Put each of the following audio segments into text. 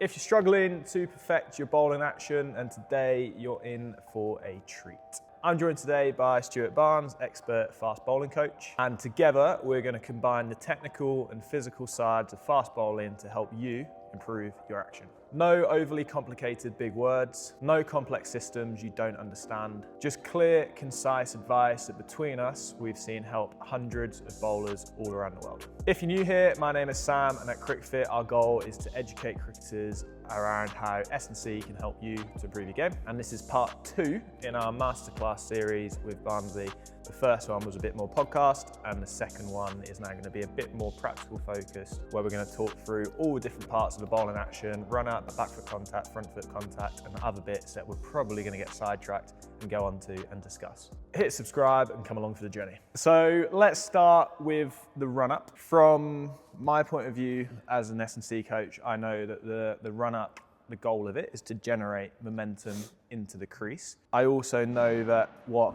If you're struggling to perfect your bowling action, and today you're in for a treat. I'm joined today by Stuart Barnes, expert fast bowling coach, and together we're going to combine the technical and physical sides of fast bowling to help you improve your action. No overly complicated big words, no complex systems you don't understand, just clear, concise advice that between us we've seen help hundreds of bowlers all around the world. If you're new here, my name is Sam, and at CrickFit our goal is to educate cricketers around how S&C can help you to improve your game. And this is part 2 in our Masterclass series with Barnsley. The first one was a bit more podcast, and the second one is now going to be a bit more practical focused, where we're going to talk through all the different parts of the bowling action, run up, back foot contact, front foot contact, and other bits that we're probably going to get sidetracked and go on to and discuss. Hit subscribe and come along for the journey. So let's start with the run up. From my point of view as an S&C coach, I know that the run up, the goal of it is to generate momentum into the crease. I also know that what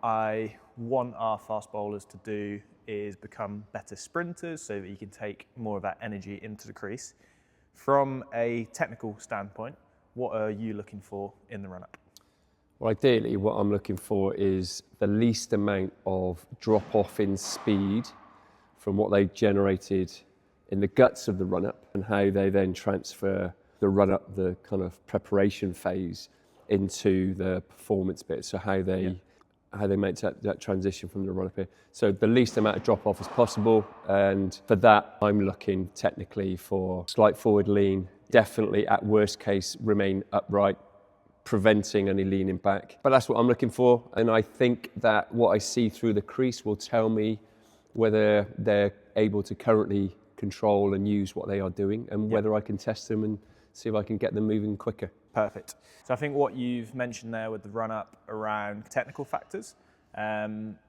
I want our fast bowlers to do is become better sprinters so that you can take more of that energy into the crease. From a technical standpoint, what are you looking for in the run-up? Well, ideally, what I'm looking for is the least amount of drop-off in speed from what they generated in the guts of the run-up and how they then transfer the run-up, the kind of preparation phase, into the performance bit. So how they make that transition from the run-up here. So the least amount of drop-off as possible. And for that, I'm looking technically for slight forward lean, definitely at worst case, remain upright, preventing any leaning back. But that's what I'm looking for. And I think that what I see through the crease will tell me whether they're able to currently control and use what they are doing, and whether I can test them and see if I can get them moving quicker. Perfect. So I think what you've mentioned there with the run-up around technical factors,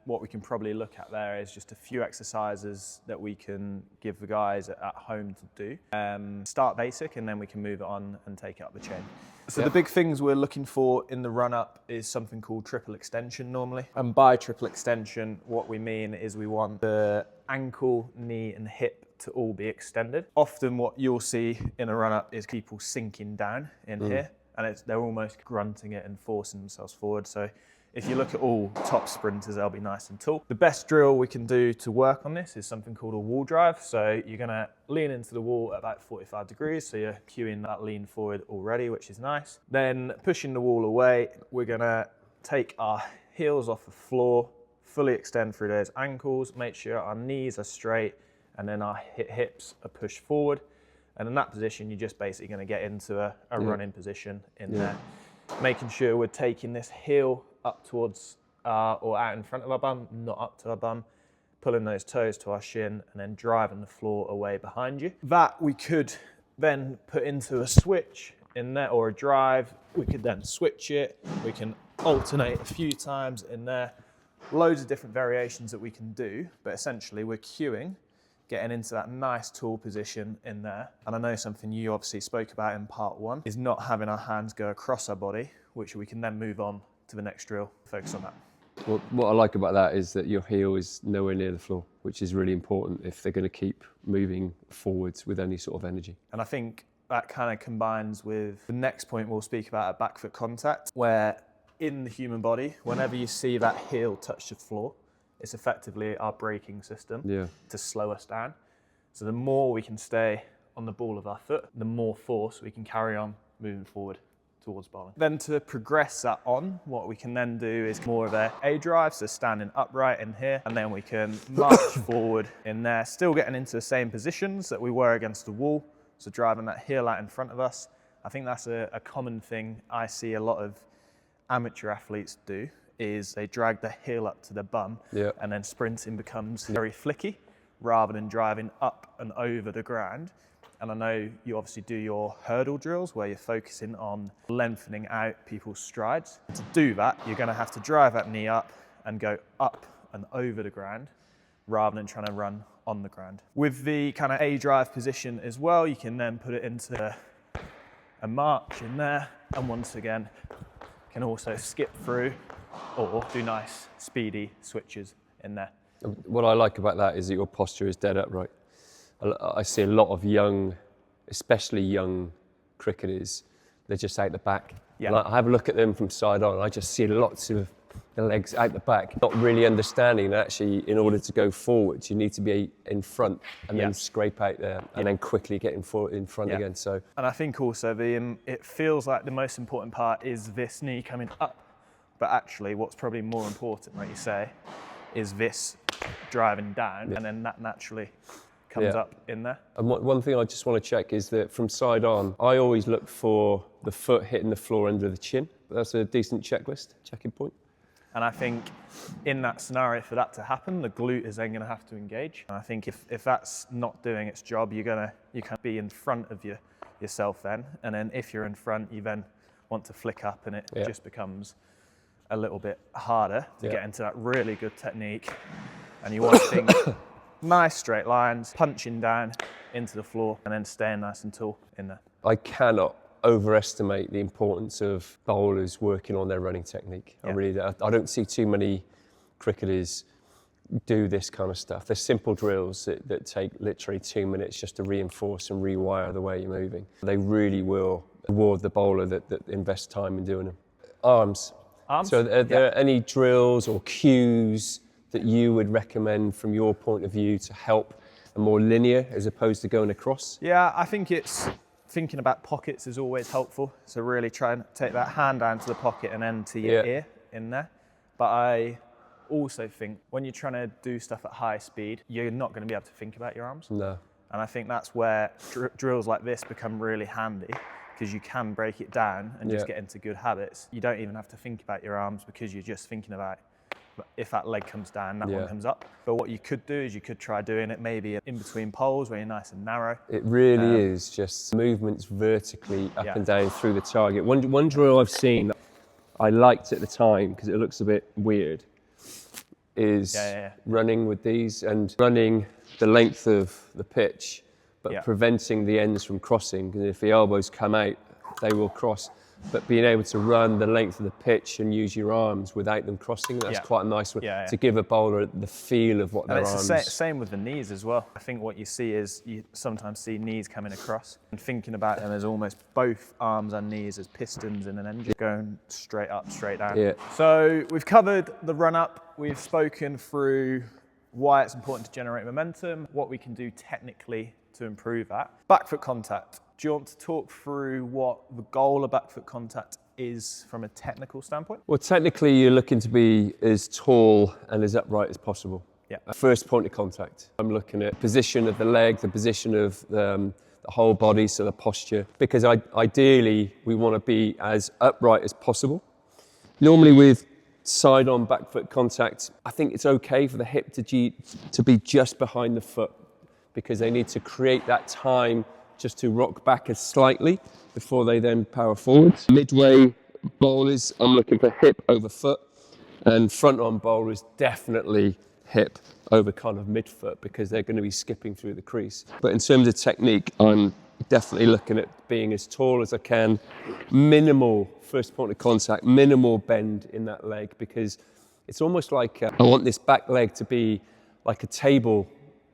what we can probably look at there is just a few exercises that we can give the guys at home to do. Start basic, and then we can move it on and take it up the chain. So the big things we're looking for in the run-up is something called triple extension normally. And by triple extension, what we mean is we want the ankle, knee and hip to all be extended. Often what you'll see in a run-up is people sinking down in here, and they're almost grunting it and forcing themselves forward. So if you look at all top sprinters, they'll be nice and tall. The best drill we can do to work on this is something called a wall drive. So you're gonna lean into the wall at about 45 degrees. So you're cueing that lean forward already, which is nice. Then pushing the wall away, we're gonna take our heels off the floor, fully extend through those ankles, make sure our knees are straight, and then our hips are pushed forward. And in that position, you're just basically gonna get into a running position in there. Making sure we're taking this heel up towards or out in front of our bum, not up to our bum, pulling those toes to our shin, and then driving the floor away behind you. That we could then put into a switch in there, or a drive. We could then switch it. We can alternate a few times in there. Loads of different variations that we can do, but essentially we're cueing, getting into that nice tall position in there. And I know something you obviously spoke about in part 1 is not having our hands go across our body, which we can then move on to the next drill, focus on that. Well, what I like about that is that your heel is nowhere near the floor, which is really important if they're going to keep moving forwards with any sort of energy. And I think that kind of combines with the next point we'll speak about at back foot contact, where in the human body, whenever you see that heel touch the floor, it's effectively our braking system to slow us down. So the more we can stay on the ball of our foot, the more force we can carry on moving forward towards bowling. Then to progress that on, what we can then do is more of a drive, so standing upright in here, and then we can march forward in there, still getting into the same positions that we were against the wall, so driving that heel out in front of us. I think that's a common thing I see a lot of amateur athletes do, is they drag the heel up to the bum, and then sprinting becomes very flicky rather than driving up and over the ground. And I know you obviously do your hurdle drills where you're focusing on lengthening out people's strides. To do that, you're going to have to drive that knee up and go up and over the ground rather than trying to run on the ground. With the kind of A drive position as well, you can then put it into a march in there, and once again, can also skip through or do nice speedy switches in there. What I like about that is that your posture is dead upright. I see a lot of young, especially young cricketers, they're just out the back. Yeah. And I have a look at them from side on, I just see lots of the legs out the back, not really understanding that actually in order to go forwards, you need to be in front and then scrape out there and then quickly get in front again. So, and I think also it feels like the most important part is this knee coming up, but actually what's probably more important, like you say, is this driving down, and then that naturally comes up in there. And one thing I just want to check is that from side on, I always look for the foot hitting the floor under the chin. That's a decent checking point. And I think in that scenario, for that to happen, the glute is then going to have to engage. And I think if that's not doing its job, you can be in front of yourself then. And then if you're in front, you then want to flick up, and it just becomes a little bit harder to get into that really good technique. And you want to think nice straight lines, punching down into the floor, and then staying nice and tall in there. I cannot overestimate the importance of bowlers working on their running technique. I don't see too many cricketers do this kind of stuff. There's simple drills that take literally 2 minutes just to reinforce and rewire the way you're moving. They really will reward the bowler that invests time in doing them. Arms. So are there any drills or cues that you would recommend from your point of view to help a more linear as opposed to going across? Yeah, I think it's thinking about pockets is always helpful. So really try and take that hand down to the pocket and then to your ear in there. But I also think when you're trying to do stuff at high speed, you're not going to be able to think about your arms. No. And I think that's where drills like this become really handy, because you can break it down and just get into good habits. You don't even have to think about your arms, because you're just thinking about if that leg comes down, that one comes up. But what you could do is you could try doing it maybe in between poles where you're nice and narrow. It really is just movements vertically up and down through the target. One drill I've seen I liked at the time, because it looks a bit weird, is running with these and running the length of the pitch, but preventing the ends from crossing. Because if the elbows come out, they will cross. But being able to run the length of the pitch and use your arms without them crossing, that's quite a nice one to give a bowler the feel of what their arms... It's the same with the knees as well. I think what you see is you sometimes see knees coming across, and thinking about them as almost both arms and knees as pistons in an engine, going straight up, straight down. Yeah. So we've covered the run-up, we've spoken through why it's important to generate momentum, what we can do technically to improve that. Back foot contact. Do you want to talk through what the goal of back foot contact is from a technical standpoint? Well, technically, you're looking to be as tall and as upright as possible. Yeah. First point of contact. I'm looking at position of the leg, the position of the whole body, so the posture, because ideally we want to be as upright as possible. Normally with side-on back foot contact, I think it's okay for the hip to be just behind the foot, because they need to create that time just to rock back as slightly before they then power forwards. Midway bowlers, I'm looking for hip over foot, and front on bowlers, definitely hip over kind of midfoot, because they're going to be skipping through the crease. But in terms of technique, I'm definitely looking at being as tall as I can, minimal first point of contact, minimal bend in that leg, because it's almost like I want this back leg to be like a table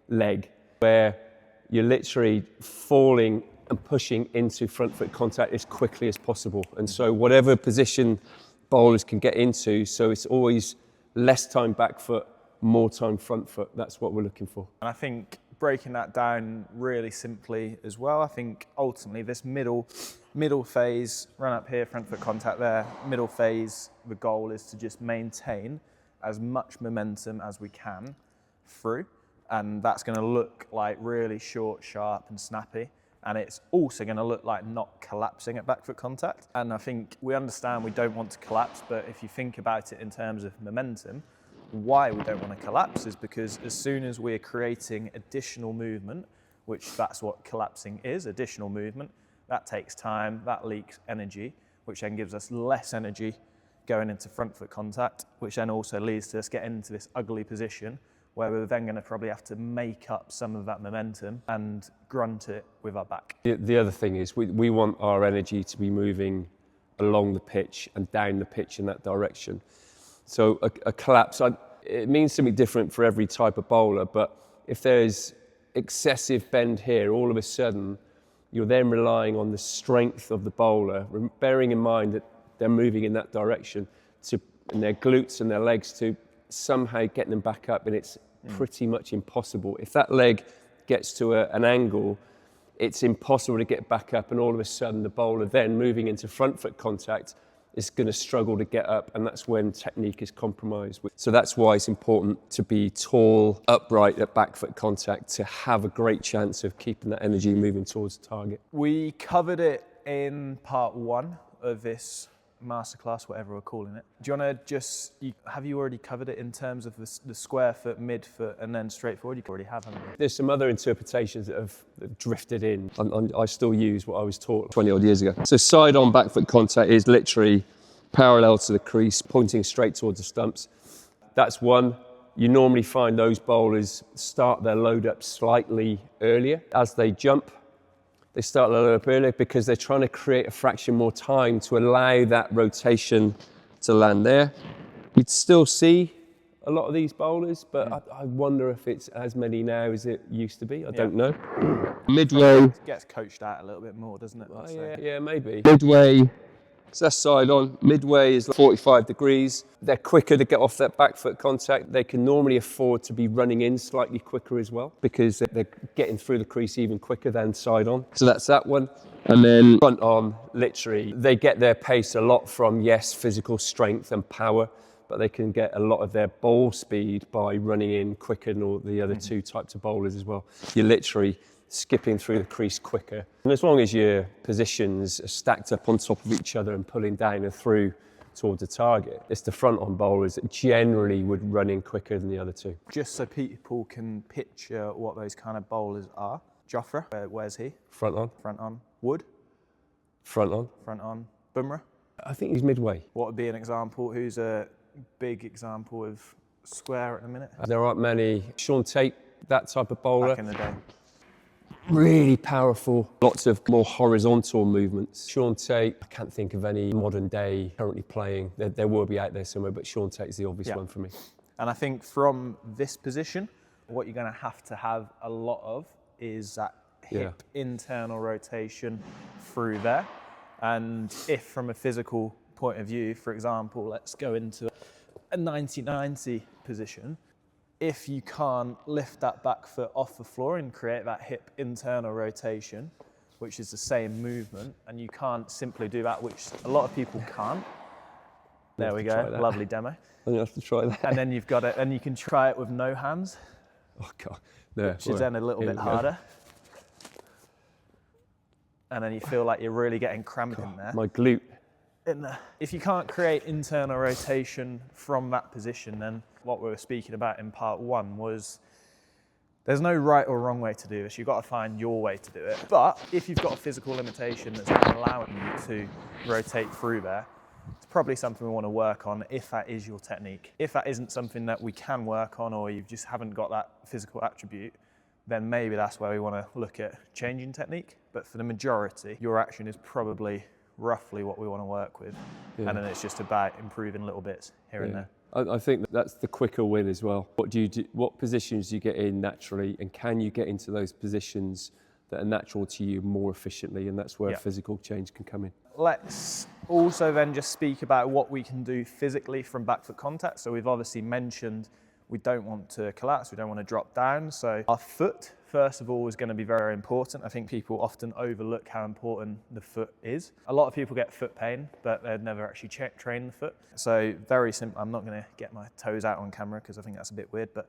leg, where you're literally falling and pushing into front foot contact as quickly as possible. And so whatever position bowlers can get into, so it's always less time back foot, more time front foot. That's what we're looking for. And I think breaking that down really simply as well, I think ultimately this middle phase, run up here, front foot contact there, middle phase, the goal is to just maintain as much momentum as we can through. And that's going to look like really short, sharp and snappy. And it's also going to look like not collapsing at back foot contact. And I think we understand we don't want to collapse, but if you think about it in terms of momentum, why we don't want to collapse is because as soon as we're creating additional movement, which that's what collapsing is, additional movement, that takes time, that leaks energy, which then gives us less energy going into front foot contact, which then also leads to us getting into this ugly position where we're then going to probably have to make up some of that momentum and grunt it with our back. The other thing is we want our energy to be moving along the pitch and down the pitch in that direction. So a collapse, it means something different for every type of bowler, but if there's excessive bend here, all of a sudden you're then relying on the strength of the bowler, bearing in mind that they're moving in that direction, and their glutes and their legs to somehow get them back up, and it's pretty much impossible. If that leg gets to an angle, it's impossible to get back up, and all of a sudden the bowler then moving into front foot contact is going to struggle to get up, and that's when technique is compromised. So that's why it's important to be tall, upright at back foot contact to have a great chance of keeping that energy moving towards the target. We covered it in part 1 of this masterclass, whatever we're calling it. Do you want to have you already covered it in terms of the square foot, mid foot, and then straight forward? You already have, haven't you? There's some other interpretations that have drifted in. I still use what I was taught 20 odd years ago. So side on back foot contact is literally parallel to the crease, pointing straight towards the stumps. That's one. You normally find those bowlers start their load up slightly earlier. As they jump, they start a little up earlier because they're trying to create a fraction more time to allow that rotation to land there. You'd still see a lot of these bowlers, but I wonder if it's as many now as it used to be. I don't know. Midway. It gets coached out a little bit more, doesn't it? Yeah, maybe. Midway. So that's side on. Midway is 45 degrees. They're quicker to get off that back foot contact. They can normally afford to be running in slightly quicker as well because they're getting through the crease even quicker than side on. So that's that one. And then front on, literally, they get their pace a lot from, yes, physical strength and power, but they can get a lot of their bowl speed by running in quicker than all the other two types of bowlers as well. You're literally skipping through the crease quicker. And as long as your positions are stacked up on top of each other and pulling down and through towards the target, it's the front on bowlers that generally would run in quicker than the other two. Just so people can picture what those kind of bowlers are. Jofra, where's he? Front on. Front on. Wood? Front on. Front on. Bumrah? I think he's midway. What would be an example? Who's a big example of square at the minute? There aren't many. Sean Tate, that type of bowler. Back in the day. Really powerful, lots of more horizontal movements. Sean Tate, I can't think of any modern day currently playing. There will be out there somewhere, but Sean Tate's the obvious one for me. And I think from this position, what you're going to have a lot of is that hip internal rotation through there. And if from a physical point of view, for example, let's go into a 90-90 position. If you can't lift that back foot off the floor and create that hip internal rotation, which is the same movement, and you can't simply do that, which a lot of people can't. There we go, lovely demo. I'm gonna have to try that. And then you've got it, and you can try it with no hands. Oh God, no. Which is then a little bit harder. And then you feel like you're really getting cramped in there. My glute. If you can't create internal rotation from that position, then what we were speaking about in part 1 was there's no right or wrong way to do this. You've got to find your way to do it. But if you've got a physical limitation that's not allowing you to rotate through there, it's probably something we want to work on if that is your technique. If that isn't something that we can work on, or you just haven't got that physical attribute, then maybe that's where we want to look at changing technique. But for the majority, your action is probably roughly what we want to work with. And then it's just about improving little bits here and there. I think that's the quicker win as well. What do you do? What positions do you get in naturally, and can you get into those positions that are natural to you more efficiently? And that's where physical change can come in. Let's also then just speak about what we can do physically from back foot contact. So we've obviously mentioned we don't want to collapse, we don't want to drop down. So our foot, first of all, is going to be very important. I think people often overlook how important the foot is. A lot of people get foot pain, but they've never actually trained the foot. So very simple, I'm not going to get my toes out on camera because I think that's a bit weird, but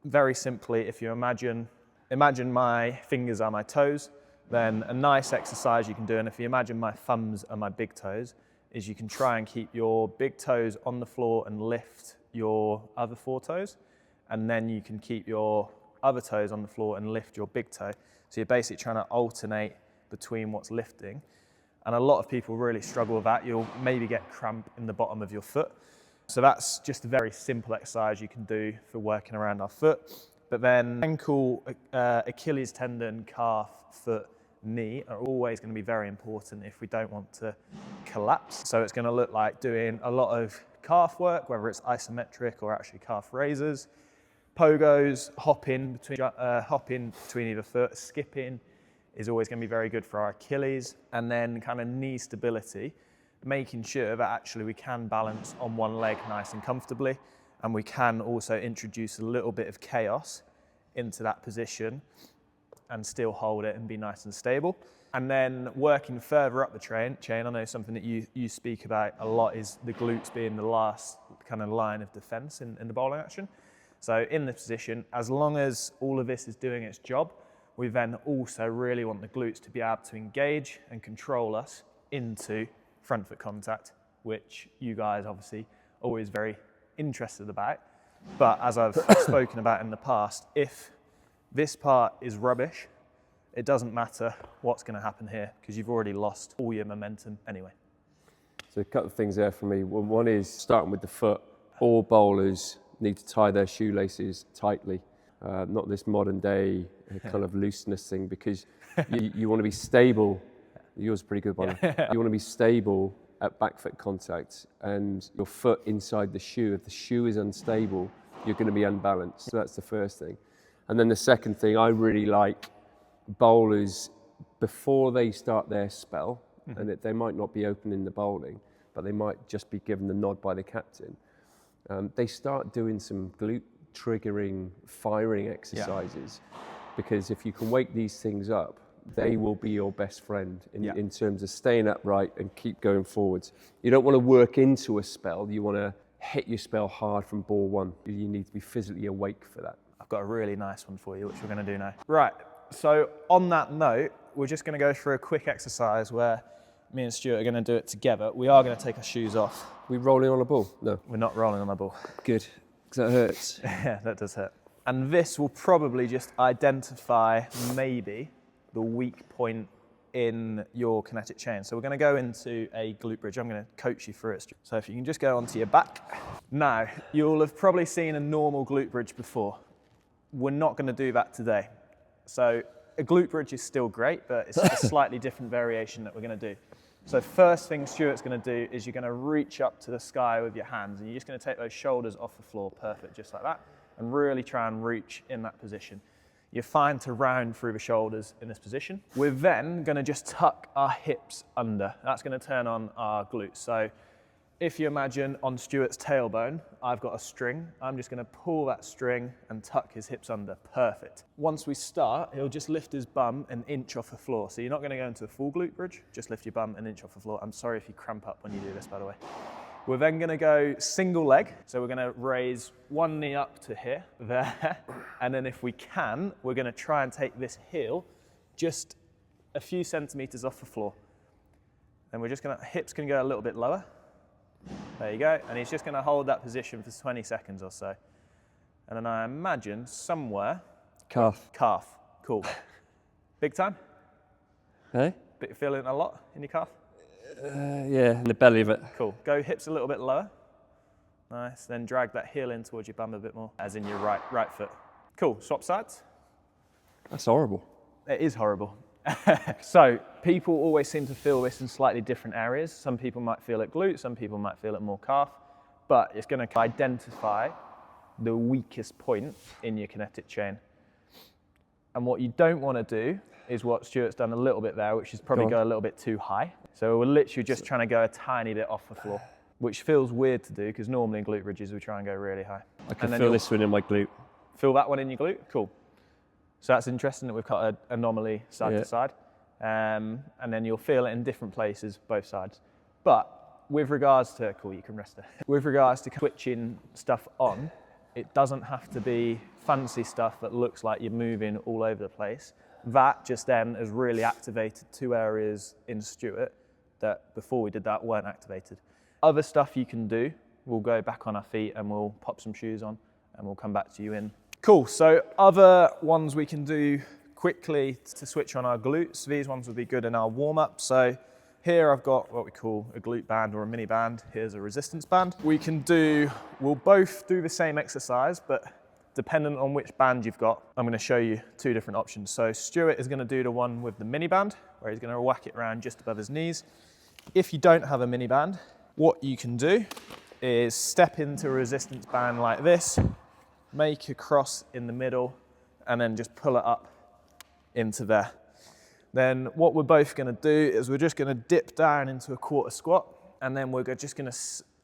very simply, if you imagine my fingers are my toes, then a nice exercise you can do, and if you imagine my thumbs are my big toes, is you can try and keep your big toes on the floor and lift your other 4 toes, and then you can keep your other toes on the floor and lift your big toe. So you're basically trying to alternate between what's lifting. And a lot of people really struggle with that. You'll maybe get cramp in the bottom of your foot. So that's just a very simple exercise you can do for working around our foot. But then ankle, Achilles tendon, calf, foot, knee are always going to be very important if we don't want to collapse. So it's going to look like doing a lot of calf work, whether it's isometric or actually calf raises, pogos, hopping between either foot, skipping is always going to be very good for our Achilles, and then kind of knee stability, making sure that actually we can balance on one leg nice and comfortably, and we can also introduce a little bit of chaos into that position and still hold it and be nice and stable. And then working further up the chain, I know something that you speak about a lot is the glutes being the last kind of line of defense in the bowling action. So in this position, as long as all of this is doing its job, we then also really want the glutes to be able to engage and control us into front foot contact, which you guys obviously always very interested about. But as I've spoken about in the past, if this part is rubbish, it doesn't matter what's going to happen here because you've already lost all your momentum anyway. So a couple of things there for me. One is starting with the foot. All bowlers need to tie their shoelaces tightly, not this modern day kind of looseness thing, because you want to be stable. Yours is pretty good, by the way. You want to be stable at back foot contact, and your foot inside the shoe. If the shoe is unstable, you're going to be unbalanced. So that's the first thing. And then the second thing, I really like bowlers before they start their spell, and they might not be opening the bowling, but they might just be given the nod by the captain. They start doing some glute triggering firing exercises, because if you can wake these things up, they will be your best friend in terms of staying upright and keep going forwards. You don't want to work into a spell, you want to hit your spell hard from ball one. You need to be physically awake for that. I've got a really nice one for you, which we're going to do now. Right, so on that note, we're just going to go through a quick exercise where me and Stuart are going to do it together. We are going to take our shoes off. We rolling on a ball? No. We're not rolling on a ball. Good, because that hurts. Yeah, that does hurt. And this will probably just identify maybe the weak point in your kinetic chain. So we're going to go into a glute bridge. I'm going to coach you through it. So if you can just go onto your back. Now, you'll have probably seen a normal glute bridge before. We're not going to do that today. So a glute bridge is still great, but it's a slightly different variation that we're going to do. So first thing Stuart's going to do is you're going to reach up to the sky with your hands, and you're just going to take those shoulders off the floor, perfect, just like that, and really try and reach in that position. You're fine to round through the shoulders in this position. We're then going to just tuck our hips under. That's going to turn on our glutes. So if you imagine on Stuart's tailbone, I've got a string. I'm just going to pull that string and tuck his hips under. Perfect. Once we start, he'll just lift his bum an inch off the floor. So you're not going to go into a full glute bridge, just lift your bum an inch off the floor. I'm sorry if you cramp up when you do this, by the way. We're then going to go single leg. So we're going to raise one knee up to here, there. And then if we can, we're going to try and take this heel just a few centimeters off the floor. Then we're just going to, hips can go a little bit lower. There you go. And he's just going to hold that position for 20 seconds or so. And then I imagine somewhere. Calf. Calf. Cool. Big time? Hey? Feeling a lot in your calf? Yeah, in the belly of it. Cool. Go hips a little bit lower. Nice. Then drag that heel in towards your bum a bit more, as in your right foot. Cool. Swap sides. That's horrible. It is horrible. So people always seem to feel this in slightly different areas. Some people might feel it glute, some people might feel it more calf, but it's going to identify the weakest point in your kinetic chain. And what you don't want to do is what Stuart's done a little bit there, which is probably go a little bit too high. So we're literally just trying to go a tiny bit off the floor, which feels weird to do because normally in glute bridges we try and go really high. I can feel this one in my glute. Feel that one in your glute? Cool. So that's interesting that we've got an anomaly side to side. And then you'll feel it in different places, both sides. But with regards to, cool, you can rest there. With regards to switching stuff on, it doesn't have to be fancy stuff that looks like you're moving all over the place. That just then has really activated two areas in Stuart that before we did that weren't activated. Other stuff you can do, we'll go back on our feet and we'll pop some shoes on and we'll come back to you in. Cool, so other ones we can do quickly to switch on our glutes. These ones would be good in our warm-up. So here I've got what we call a glute band or a mini band. Here's a resistance band. We'll both do the same exercise, but depending on which band you've got, I'm going to show you two different options. So Stuart is going to do the one with the mini band, where he's going to whack it around just above his knees. If you don't have a mini band, what you can do is step into a resistance band like this, make a cross in the middle, and then just pull it up into there. Then what we're both going to do is we're just going to dip down into a quarter squat, and then we're just going to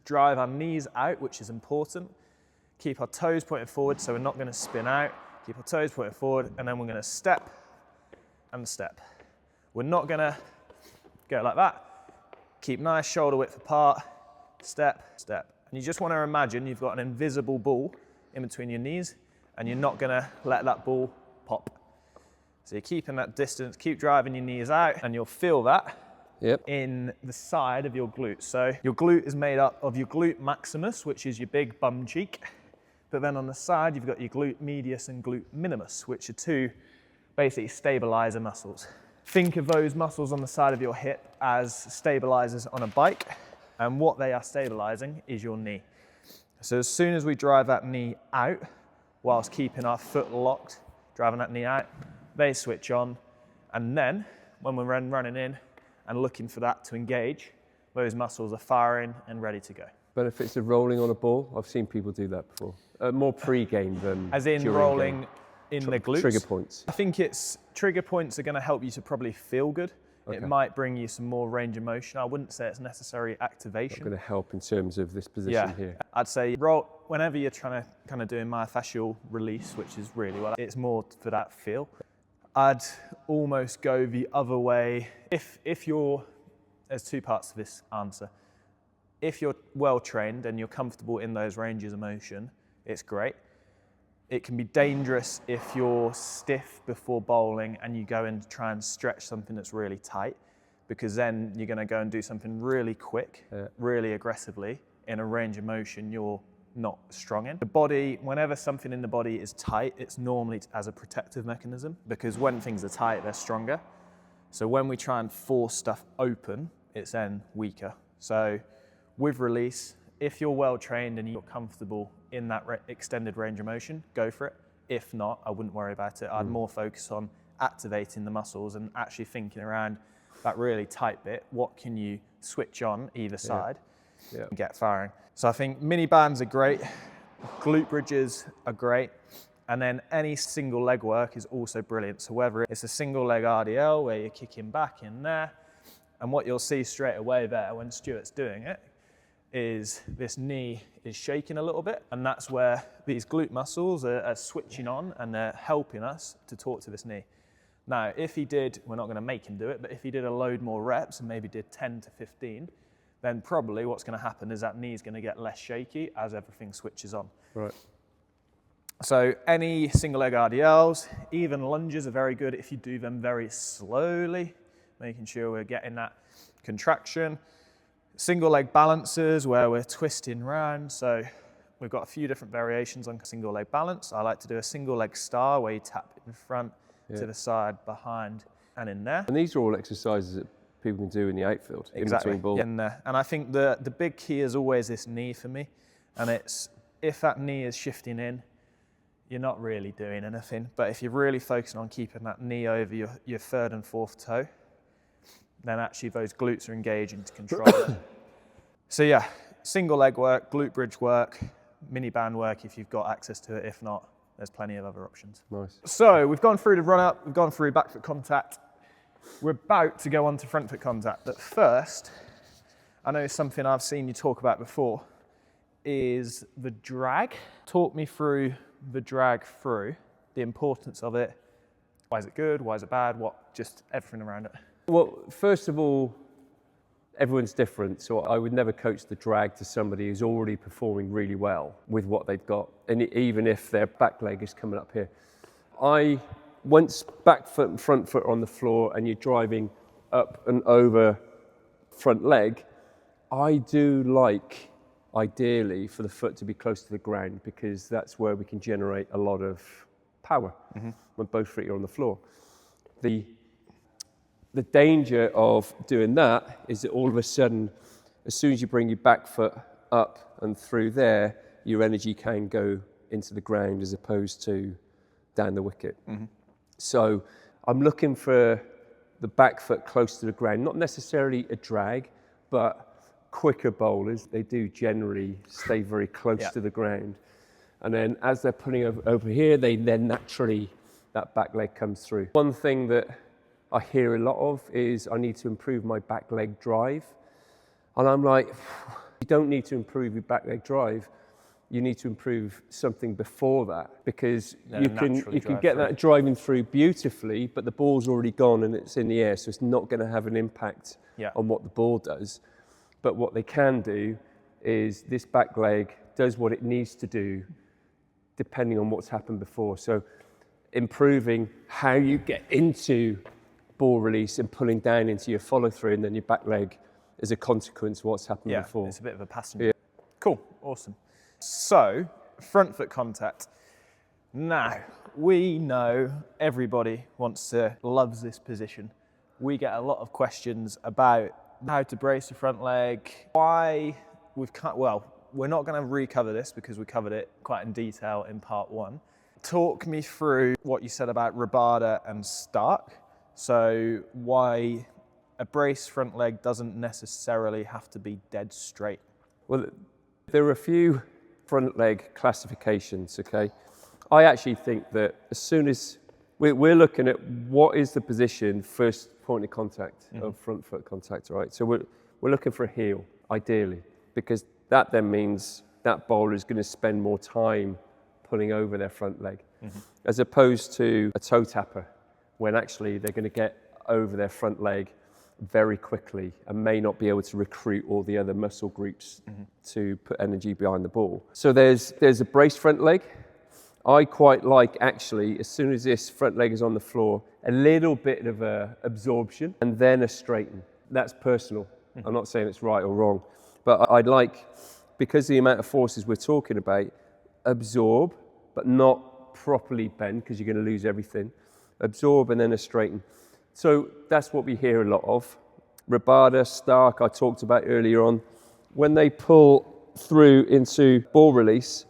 drive our knees out, which is important. Keep our toes pointed forward, so we're not going to spin out. Keep our toes pointed forward, and then we're going to step and step. We're not going to go like that. Keep nice shoulder width apart. Step, step. And you just want to imagine you've got an invisible ball in between your knees, and you're not going to let that ball pop. So you're keeping that distance, keep driving your knees out, and you'll feel that in the side of your glute. So your glute is made up of your glute maximus, which is your big bum cheek. But then on the side, you've got your glute medius and glute minimus, which are two basically stabilizer muscles. Think of those muscles on the side of your hip as stabilizers on a bike. And what they are stabilizing is your knee. So as soon as we drive that knee out, whilst keeping our foot locked, driving that knee out, they switch on. And then when we're running in and looking for that to engage, those muscles are firing and ready to go. Benefits of rolling on a ball? I've seen people do that before. More pre-game than as in during rolling game. In the glutes. Trigger points. I think it's trigger points are going to help you to probably feel good. Okay. It might bring you some more range of motion. I wouldn't say it's necessary activation. Not going to help in terms of this position here. I'd say roll whenever you're trying to kind of do myofascial release, which is really well. It's more for that feel. I'd almost go the other way. If you're, there's two parts to this answer. If you're well trained and you're comfortable in those ranges of motion, it's great. It can be dangerous if you're stiff before bowling and you go in to try and stretch something that's really tight, because then you're going to go and do something really quick, really aggressively in a range of motion you're not strong in. The body, whenever something in the body is tight, it's normally as a protective mechanism, because when things are tight, they're stronger. So when we try and force stuff open, it's then weaker. So with release, if you're well trained and you're comfortable in that extended range of motion, go for it. If not, I wouldn't worry about it. I'd more focus on activating the muscles and actually thinking around that really tight bit. What can you switch on either side and get firing? So I think mini bands are great. Glute bridges are great. And then any single leg work is also brilliant. So whether it's a single leg RDL where you're kicking back in there, and what you'll see straight away there when Stuart's doing it is this knee is shaking a little bit, and that's where these glute muscles are switching on and they're helping us to talk to this knee. Now, if he did, we're not going to make him do it, but if he did a load more reps and maybe did 10 to 15, then probably what's going to happen is that knee is going to get less shaky as everything switches on. Right. So any single leg RDLs, even lunges are very good if you do them very slowly, making sure we're getting that contraction. Single leg balances where we're twisting round. So we've got a few different variations on single leg balance. I like to do a single leg star where you tap in front, to the side, behind, and in there. And these are all exercises that people can do in the outfield, in between balls. In there. And I think the big key is always this knee for me. And it's, if that knee is shifting in, you're not really doing anything. But if you're really focusing on keeping that knee over your third and fourth toe, then actually those glutes are engaging to control it. So yeah, single leg work, glute bridge work, mini band work if you've got access to it. If not, there's plenty of other options. Nice. So we've gone through the run up, we've gone through back foot contact. We're about to go on to front foot contact. But first, I know something I've seen you talk about before is the drag. Talk me through the drag through, the importance of it. Why is it good? Why is it bad? What, just everything around it. Well, first of all, everyone's different, so I would never coach the drag to somebody who's already performing really well with what they've got, and even if their back leg is coming up here. Once back foot and front foot are on the floor and you're driving up and over front leg, I do like, ideally, for the foot to be close to the ground, because that's where we can generate a lot of power when both feet are on the floor. The danger of doing that is that all of a sudden, as soon as you bring your back foot up and through there, your energy can go into the ground as opposed to down the wicket. So I'm looking for the back foot close to the ground, not necessarily a drag, but quicker bowlers, they do generally stay very close to the ground. And then as they're putting over here, they then naturally, that back leg comes through. One thing that I hear a lot of is I need to improve my back leg drive. And I'm like, you don't need to improve your back leg drive. You need to improve something before that, because you can get that driving through beautifully, but the ball's already gone and it's in the air, so it's not going to have an impact on what the ball does. But what they can do is this back leg does what it needs to do depending on what's happened before. So improving how you get into ball release and pulling down into your follow through, and then your back leg is a consequence of what's happened before. It's a bit of a passenger. Cool, awesome. So, front foot contact. Now, we know everybody loves this position. We get a lot of questions about how to brace the front leg, why we're not going to recover this because we covered it quite in detail in part 1. Talk me through what you said about Rabada and Stark. So why a braced front leg doesn't necessarily have to be dead straight. Well, there are a few front leg classifications, okay? I actually think that as soon as we're looking at what is the position first point of contact of front foot contact, right? So we're looking for a heel, ideally, because that then means that bowler is going to spend more time pulling over their front leg, as opposed to a toe tapper, when actually they're going to get over their front leg very quickly and may not be able to recruit all the other muscle groups to put energy behind the ball. So there's a braced front leg. I quite like, actually, as soon as this front leg is on the floor, a little bit of a absorption and then a straighten. That's personal. I'm not saying it's right or wrong, but I'd like, because the amount of forces we're talking about, absorb, but not properly bend, because you're going to lose everything. Absorb and then a straighten. So that's what we hear a lot of. Rabada, Stark, I talked about earlier on. When they pull through into ball release,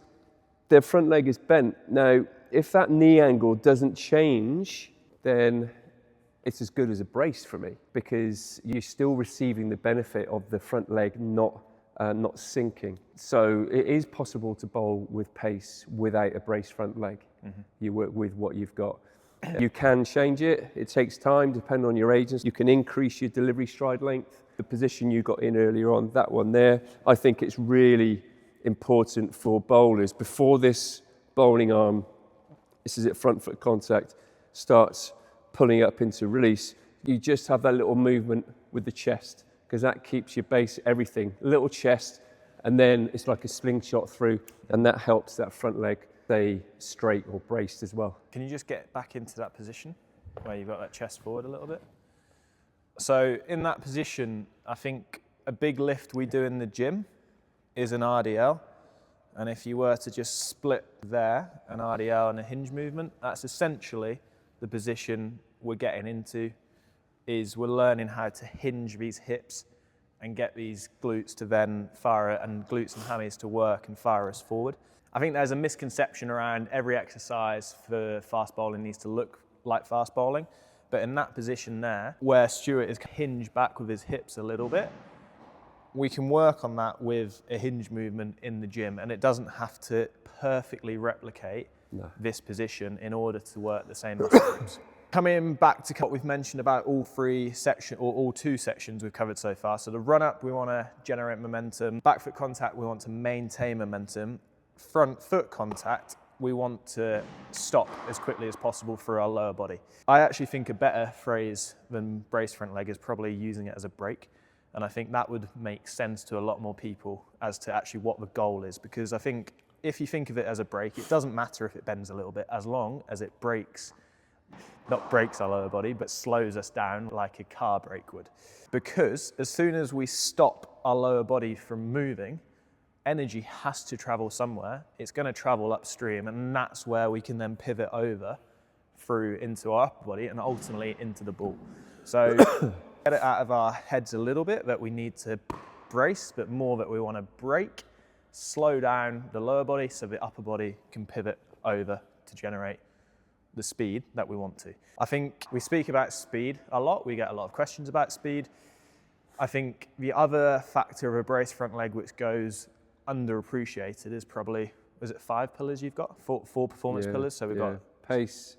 their front leg is bent. Now, if that knee angle doesn't change, then it's as good as a brace for me, because you're still receiving the benefit of the front leg not sinking. So it is possible to bowl with pace without a braced front leg. You work with what you've got. You can change it. It takes time, depending on your agents. You can increase your delivery stride length. The position you got in earlier on, that one there, I think it's really important for bowlers. Before this bowling arm, this is at front foot contact, starts pulling up into release, you just have that little movement with the chest, because that keeps your base, everything, little chest, and then it's like a slingshot through, and that helps that front leg stay straight or braced as well. Can you just get back into that position where you've got that chest forward a little bit? So in that position, I think a big lift we do in the gym is an RDL. And if you were to just split there, an RDL and a hinge movement, that's essentially the position we're getting into, is we're learning how to hinge these hips and get these glutes to then fire, and glutes and hammies to work and fire us forward. I think there's a misconception around every exercise for fast bowling needs to look like fast bowling, but in that position there, where Stuart is hinged back with his hips a little bit, we can work on that with a hinge movement in the gym, and it doesn't have to perfectly replicate this position in order to work the same muscle groups. Coming back to what we've mentioned about all two sections we've covered so far. So the run up, we want to generate momentum. Back foot contact, we want to maintain momentum. Front foot contact, we want to stop as quickly as possible through our lower body. I actually think a better phrase than brace front leg is probably using it as a break. And I think that would make sense to a lot more people as to actually what the goal is. Because I think if you think of it as a break, it doesn't matter if it bends a little bit, as long as it not breaks our lower body, but slows us down like a car brake would. Because as soon as we stop our lower body from moving, energy has to travel somewhere. It's going to travel upstream, and that's where we can then pivot over through into our upper body and ultimately into the ball. So get it out of our heads a little bit that we need to brace, but more that we want to break, slow down the lower body so the upper body can pivot over to generate the speed that we want to. I think we speak about speed a lot. We get a lot of questions about speed. I think the other factor of a brace front leg which goes underappreciated is probably, was it 5 pillars you've got? Four performance pillars. So we've got pace,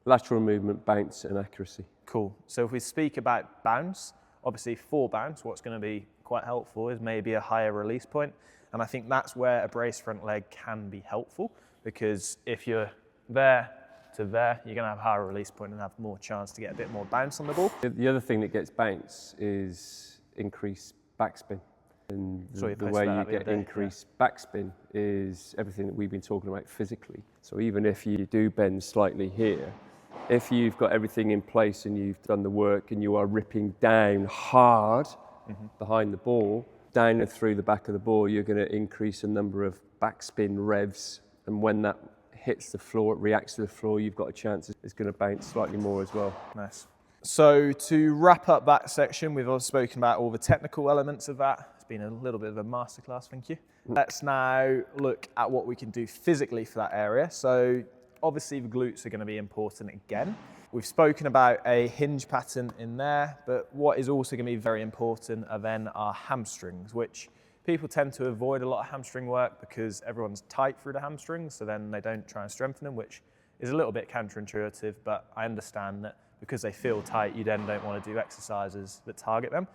lateral movement, bounce, and accuracy. Cool. So if we speak about bounce, obviously for bounce, what's going to be quite helpful is maybe a higher release point. And I think that's where a brace front leg can be helpful, because if you're there to there, you're going to have a higher release point and have more chance to get a bit more bounce on the ball. The other thing that gets bounce is increased backspin. And the way you get increased backspin is everything that we've been talking about physically. So even if you do bend slightly here, if you've got everything in place and you've done the work and you are ripping down hard behind the ball, down and through the back of the ball, you're going to increase a number of backspin revs. And when that hits the floor, it reacts to the floor, you've got a chance it's going to bounce slightly more as well. Nice. So to wrap up that section, we've also spoken about all the technical elements of that. It's been a little bit of a masterclass, thank you. Let's now look at what we can do physically for that area. So obviously the glutes are going to be important again. We've spoken about a hinge pattern in there, but what is also going to be very important are then our hamstrings, which people tend to avoid a lot of hamstring work because everyone's tight through the hamstrings, so then they don't try and strengthen them, which is a little bit counterintuitive, but I understand that because they feel tight, you then don't want to do exercises that target them,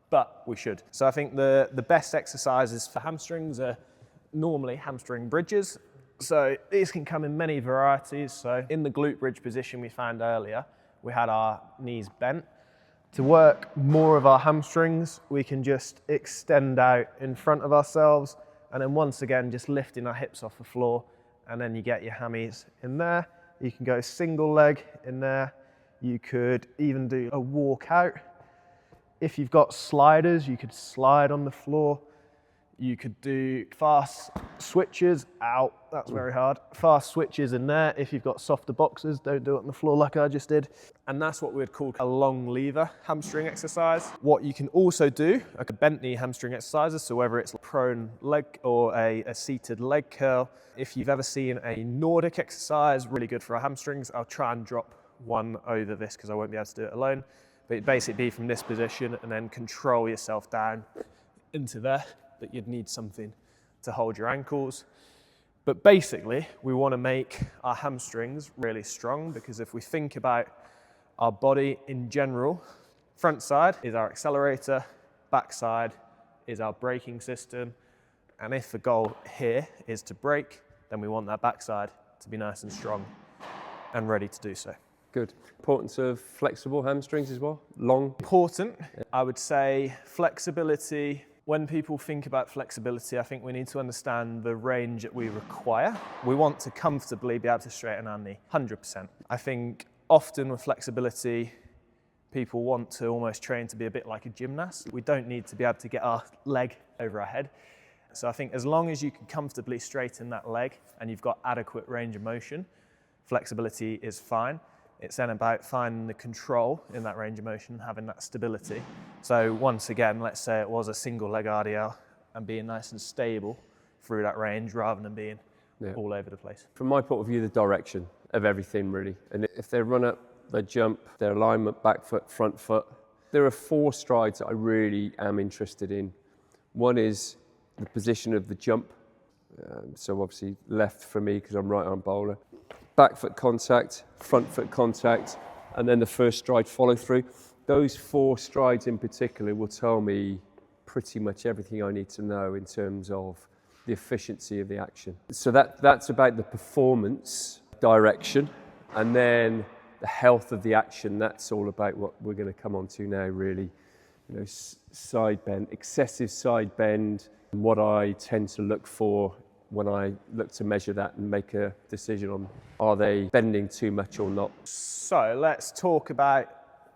but we should. So I think the best exercises for hamstrings are normally hamstring bridges. So these can come in many varieties. So in the glute bridge position we found earlier, we had our knees bent. To work more of our hamstrings, we can just extend out in front of ourselves, and then once again, just lifting our hips off the floor, and then you get your hammies in there. You can go single leg in there. You could even do a walk out. If you've got sliders, you could slide on the floor. You could do fast switches out. That's very hard. Fast switches in there. If you've got softer boxes, don't do it on the floor like I just did. And that's what we'd call a long lever hamstring exercise. What you can also do, like a bent knee hamstring exercises, so whether it's a prone leg or a seated leg curl. If you've ever seen a Nordic exercise, really good for our hamstrings, I'll try and drop one over this because I won't be able to do it alone. But it'd basically be from this position and then control yourself down into there. That you'd need something to hold your ankles. But basically, we want to make our hamstrings really strong, because if we think about our body in general, front side is our accelerator, back side is our braking system. And if the goal here is to brake, then we want that backside to be nice and strong and ready to do so. Good. Importance of flexible hamstrings as well? Long? Important. I would say flexibility. When people think about flexibility, I think we need to understand the range that we require. We want to comfortably be able to straighten our knee, 100%. I think often with flexibility, people want to almost train to be a bit like a gymnast. We don't need to be able to get our leg over our head. So I think as long as you can comfortably straighten that leg and you've got adequate range of motion, flexibility is fine. It's then about finding the control in that range of motion, having that stability. So once again, let's say it was a single leg RDL and being nice and stable through that range rather than being all over the place. From my point of view, the direction of everything really. And if they run up, they jump, their alignment, back foot, front foot. There are 4 strides that I really am interested in. One is the position of the jump. So obviously left for me because I'm right arm bowler. Back foot contact, front foot contact, and then the first stride follow through. Those 4 strides in particular will tell me pretty much everything I need to know in terms of the efficiency of the action. So that's about the performance direction, and then the health of the action. That's all about what we're going to come on to now, really. You know, side bend, excessive side bend, and what I tend to look for when I look to measure that and make a decision on are they bending too much or not. So let's talk about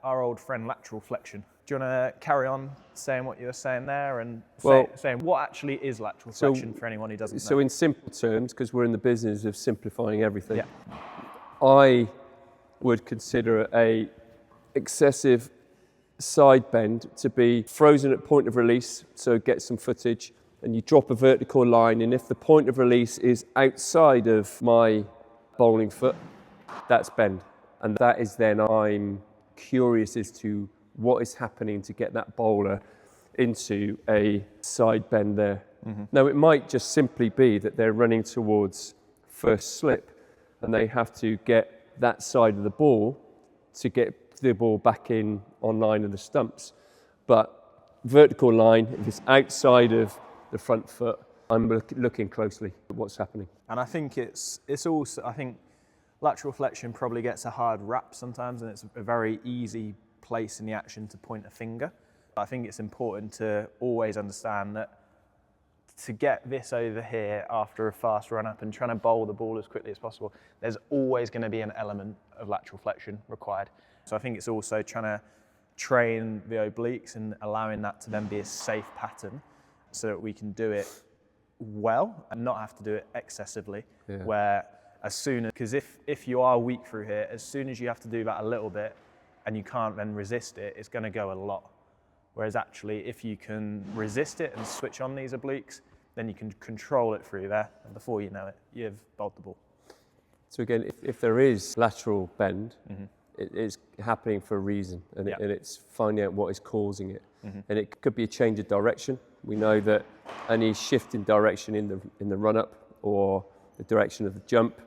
our old friend lateral flexion. Do you want to carry on saying what you were saying there and saying what actually is lateral flexion for anyone who doesn't know? So in simple terms, because we're in the business of simplifying everything, I would consider a excessive side bend to be frozen at point of release, so get some footage, and you drop a vertical line, and if the point of release is outside of my bowling foot, that's bend. And that is then I'm curious as to what is happening to get that bowler into a side bend there. Now it might just simply be that they're running towards first slip and they have to get that side of the ball to get the ball back in on line of the stumps. But vertical line, if it's outside of the front foot, I'm looking closely at what's happening. And I think it's also, I think lateral flexion probably gets a hard rap sometimes, and it's a very easy place in the action to point a finger. I think it's important to always understand that to get this over here after a fast run up and trying to bowl the ball as quickly as possible, there's always going to be an element of lateral flexion required. So I think it's also trying to train the obliques and allowing that to then be a safe pattern so that we can do it well and not have to do it excessively. Yeah. Where as soon as, because if you are weak through here, as soon as you have to do that a little bit and you can't then resist it, it's going to go a lot. Whereas actually, if you can resist it and switch on these obliques, then you can control it through there, and before you know it, you've bowled the ball. So again, if there is lateral bend, it is happening for a reason, and, and it's finding out what is causing it. And it could be a change of direction. We know that any shift in direction in the run-up or the direction of the jump,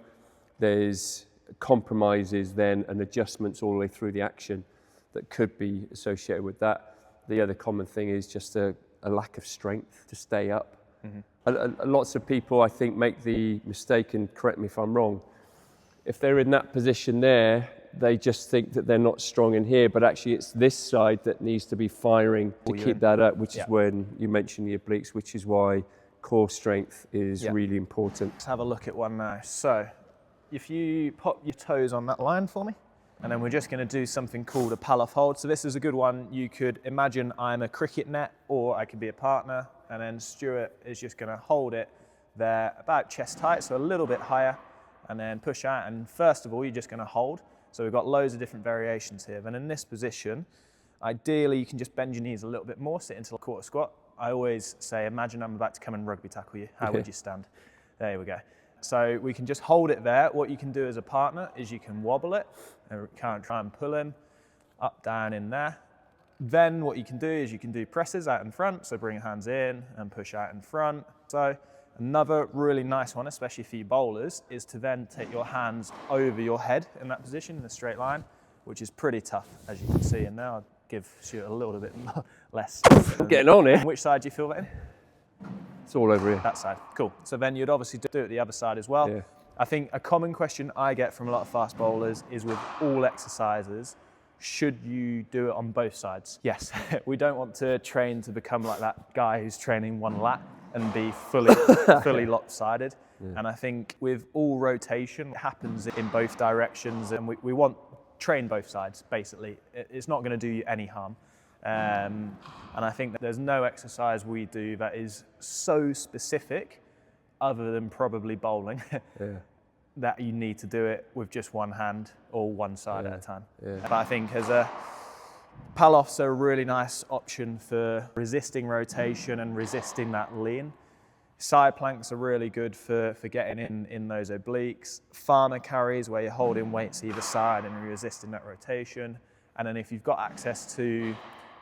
there's compromises then and adjustments all the way through the action that could be associated with that. The other common thing is just a lack of strength to stay up. Lots of people, I think, make the mistake, and correct me if I'm wrong, if they're in that position there, they just think that they're not strong in here, but actually it's this side that needs to be firing to keep that up, which is when you mentioned the obliques, which is why core strength is really important. Let's have a look at one now. So if you pop your toes on that line for me, and then we're just going to do something called a pal-off hold. So this is a good one. You could imagine I'm a cricket net, or I could be a partner, and then Stuart is just going to hold it there about chest height, so a little bit higher, and then push out. And first of all, you're just going to hold. So we've got loads of different variations here. Then in this position, ideally you can just bend your knees a little bit more, sit into a quarter squat. I always say, imagine I'm about to come and rugby tackle you. How would you stand? There we go. So we can just hold it there. What you can do as a partner is you can wobble it and try and pull him up, down in there. Then what you can do is you can do presses out in front. So bring your hands in and push out in front. So another really nice one, especially for you bowlers, is to then take your hands over your head in that position in a straight line, which is pretty tough, as you can see. And now I'll give Stuart a little bit less. Getting on here. Which side do you feel that in? It's all over here. That side, cool. So then you'd obviously do it the other side as well. Yeah. I think a common question I get from a lot of fast bowlers is with all exercises, should you do it on both sides? Yes, we don't want to train to become like that guy who's training one lat and be fully lopsided. Yeah. And I think with all rotation, it happens in both directions, and we want train both sides, basically. It's not going to do you any harm. And I think that there's no exercise we do that is so specific, other than probably bowling, that you need to do it with just one hand or one side at a time. But I think as a pal-offs are a really nice option for resisting rotation and resisting that lean. Side planks are really good for getting in those obliques. Farmer carries, where you're holding weights either side and you're resisting that rotation. And then if you've got access to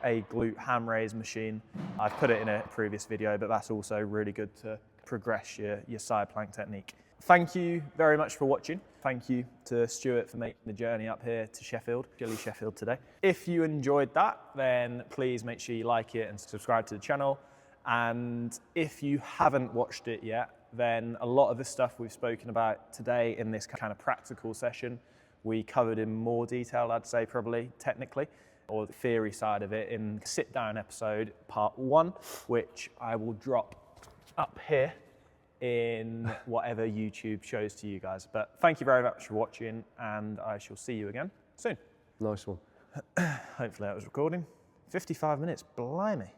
a glute ham raise machine, I've put it in a previous video, but that's also really good to progress your side plank technique. Thank you very much for watching. Thank you to Stuart for making the journey up here to Sheffield, chilly Sheffield today. If you enjoyed that, then please make sure you like it and subscribe to the channel. And if you haven't watched it yet, then a lot of the stuff we've spoken about today in this kind of practical session, we covered in more detail, I'd say, probably technically, or the theory side of it in sit down episode part 1, which I will drop up here in whatever YouTube shows to you guys. But thank you very much for watching, and I shall see you again soon. Nice one. Hopefully that was recording. 55 minutes, blimey.